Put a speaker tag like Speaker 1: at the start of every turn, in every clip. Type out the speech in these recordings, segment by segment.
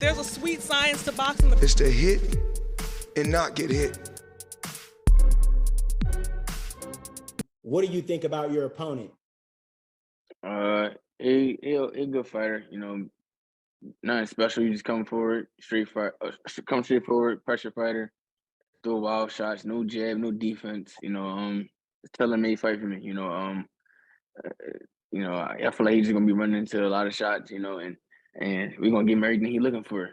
Speaker 1: There's a sweet science to boxing.
Speaker 2: It's to hit and not get hit.
Speaker 3: What do you think about your opponent?
Speaker 4: He a good fighter. You know, nothing special. You just come forward, come straight forward, pressure fighter, throw wild shots, no jab, no defense. You know, it's tailor-made fight for me. I feel like he's just gonna be running into a lot of shots. And we're gonna get him everything he's looking for.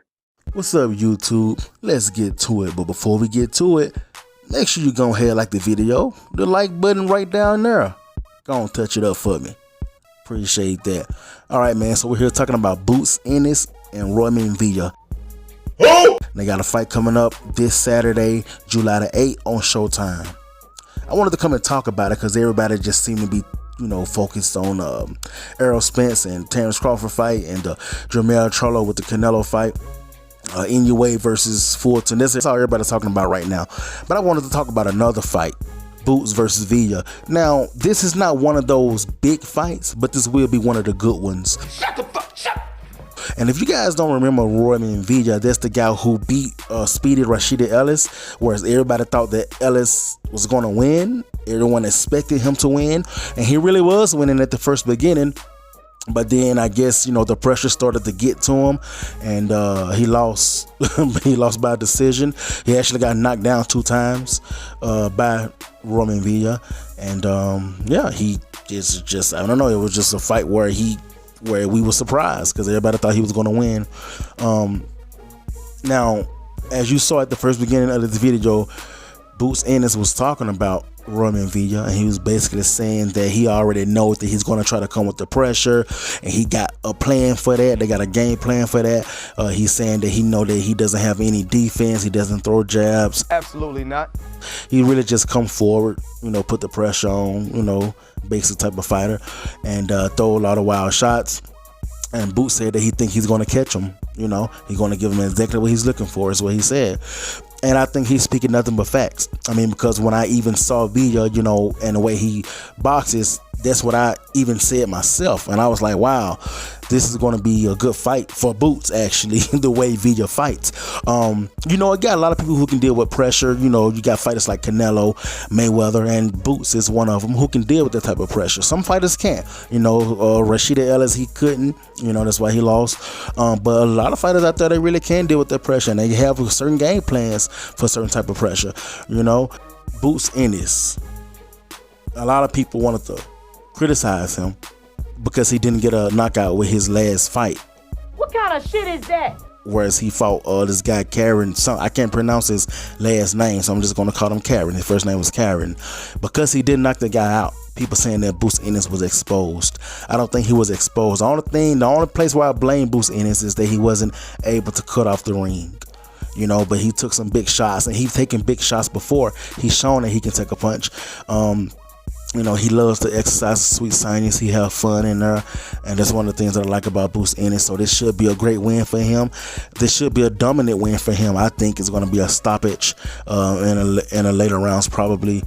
Speaker 5: What's up, YouTube? Let's get to it. But before we get to it, make sure you go ahead and like the video. The like button right down there. Go on, touch it up for me. Appreciate that. All right, man. So we're here talking about Boots Ennis and Roiman Villa. Oh! They got a fight coming up this Saturday, July the 8th on Showtime. I wanted to come and talk about it because everybody just seemed to be, focused on Errol Spence and Terrence Crawford fight and the Jermell Charlo with the Canelo fight. Inoue versus Fulton. That's all everybody's talking about right now. But I wanted to talk about another fight. Boots versus Villa. Now, this is not one of those big fights, but this will be one of the good ones.
Speaker 2: Shut the fuck up.
Speaker 5: And if you guys don't remember Roiman Villa, that's the guy who beat Speedy Rashida Ellis, whereas everybody thought that Ellis was going to win. Everyone expected him to win, and he really was winning at the first beginning. But then I guess, the pressure started to get to him, and he lost. He lost by decision. He actually got knocked down 2 times by Roiman Villa. And he is just, I don't know, it was just a fight where we were surprised because everybody thought he was going to win. Now, as you saw at the first beginning of this video, Boots Ennis was talking about Roiman Villa, and he was basically saying that he already knows that he's going to try to come with the pressure, and he got a plan for that. They got a game plan for that. He's saying that he know that he doesn't have any defense. He doesn't throw jabs.
Speaker 2: Absolutely not.
Speaker 5: He really just come forward, put the pressure on, basic type of fighter, and throw a lot of wild shots. And Boots said that he think he's going to catch him. He's going to give him exactly what he's looking for, is what he said. And I think he's speaking nothing but facts. I mean, because when I even saw Villa, and the way he boxes, that's what I even said myself. And I was like, wow, this is going to be a good fight for Boots, actually, the way Villa fights. It got a lot of people who can deal with pressure. You got fighters like Canelo, Mayweather, and Boots is one of them who can deal with that type of pressure. Some fighters can't. Rashida Ellis, he couldn't. That's why he lost. But a lot of fighters out there, they really can deal with that pressure, and they have certain game plans for certain type of pressure. Boots Ennis, a lot of people wanted to criticize him because he didn't get a knockout with his last fight.
Speaker 6: What kind of shit is that?
Speaker 5: Whereas he fought this guy Karen. I can't pronounce his last name, so I'm just going to call him Karen. His first name was Karen. Because he didn't knock the guy out, people saying that Boots Ennis was exposed. I don't think he was exposed. The only place where I blame Boots Ennis is that he wasn't able to cut off the ring. But he took some big shots, and he's taken big shots before. He's shown that he can take a punch. He loves to exercise sweet science. He have fun in there, and that's one of the things that I like about Boots Ennis. So this should be a great win for him. This should be a dominant win for him. I think it's going to be a stoppage in a later rounds probably,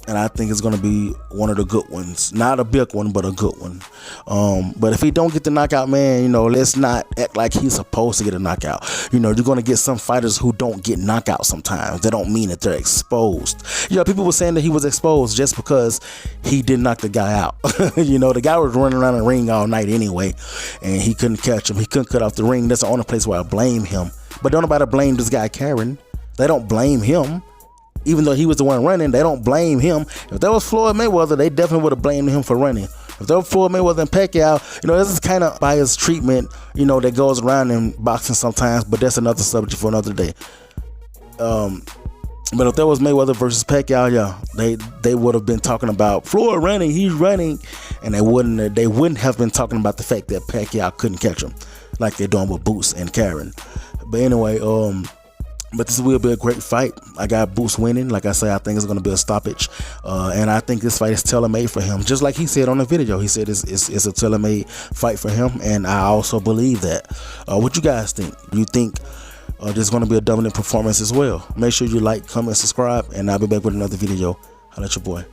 Speaker 5: and I think it's going to be one of the good ones. Not a big one, but a good one. But if he don't get the knockout, man, let's not act like he's supposed to get a knockout. You're going to get some fighters who don't get knockouts sometimes. That don't mean that they're exposed. People were saying that he was exposed just because he didn't knock the guy out. The guy was running around the ring all night anyway, and he couldn't catch him. He couldn't cut off the ring. That's the only place where I blame him. But don't nobody blame this guy Karen. They don't blame him. Even though he was the one running, they don't blame him. If that was Floyd Mayweather, they definitely would have blamed him for running. If that was Floyd Mayweather and Pacquiao, this is kind of biased treatment, that goes around in boxing sometimes, but that's another subject for another day. But if that was Mayweather versus Pacquiao, they would have been talking about Floyd running, he's running, and they wouldn't have been talking about the fact that Pacquiao couldn't catch him like they're doing with Boots and Karen. But anyway, but this will be a great fight. I got Boots winning. Like I say, I think it's going to be a stoppage. And I think this fight is tailor-made for him. Just like he said on the video. He said it's a tailor-made fight for him. And I also believe that. What you guys think? You think there's going to be a dominant performance as well? Make sure you like, comment, subscribe. And I'll be back with another video. Holla at your boy.